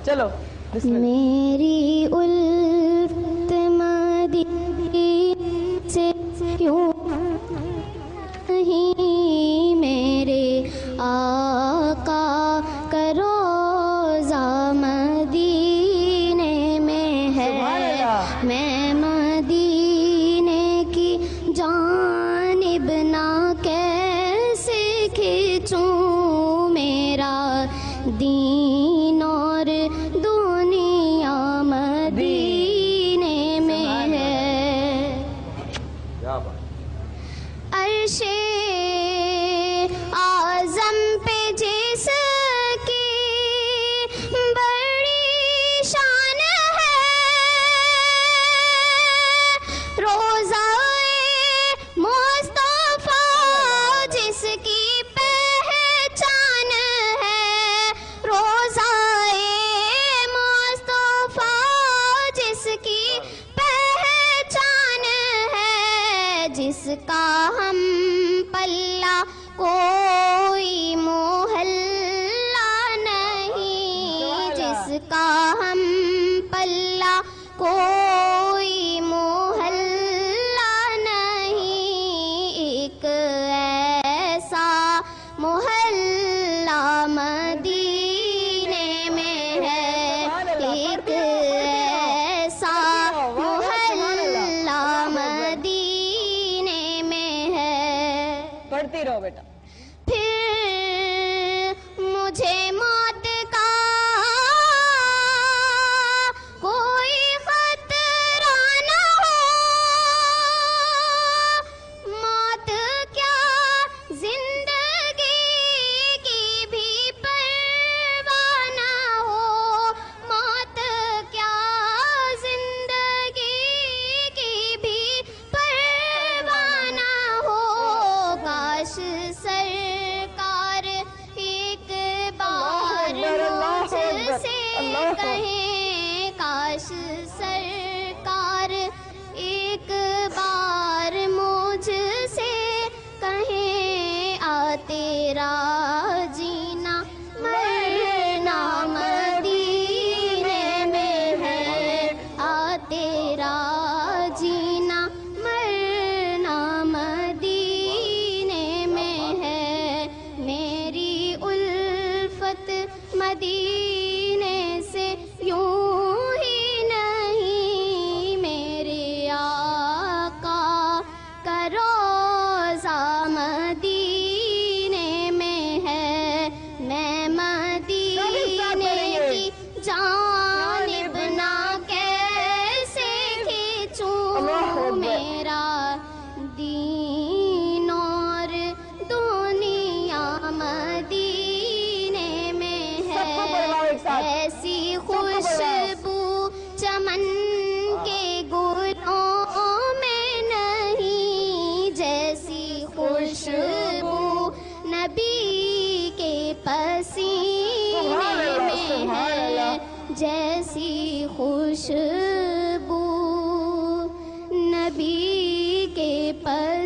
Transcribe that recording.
چلو میری الفت مدینے سے کیوں نہیں، میرے آقا کا روضہ مدینے میں ہے، میں مدینے کی جانب نہ کیسے کھینچوں، میرا دین اور دنیا مدینے میں ہے۔ عرش اعظم پہ جس کی بڑی شان ہے، روضہ مصطفیٰ جس کی پہچان ہے، روضہ مصطفیٰ جس کی پہچان ہے، جس کا ہم پلہ کوئی محلہ نہیں، جس کا ہم پلہ کوئی محلہ نہیں، ایک ایسا محلہ مدینے میں ہے، ایک ایسا محلہ مدینے میں ہے۔ پڑھتی رہو بیٹا۔ پھر مجھے موت کا کوئی خطرہ نہ ہو، موت کیا زندگی کی بھی پرواہ نہ ہو، موت کیا زندگی کی بھی پرواہ نہ ہو، کاش سرکار ایک بار مجھ سے کہیں، کاش سرکار ایک بار مجھ سے کہیں، آ تیرا جینا مرنا مدینے میں ہے، آ تیرا جینا مرنا مدینے میں ہے، میری الفت مدینے سے یوں ہی نہیں، میرے آقا کا روضہ مدینے میں ہے، میں مدینے کی جانب نہ کیسے کھینچوں، میرا دین اور دنیا مدینے میں ہے، ایسی خوشبو چمن کے گلوں میں نہیں، جیسی خوشبو نبی کے پسینے میں ہے، جیسی خوشبو نبی کے پسینے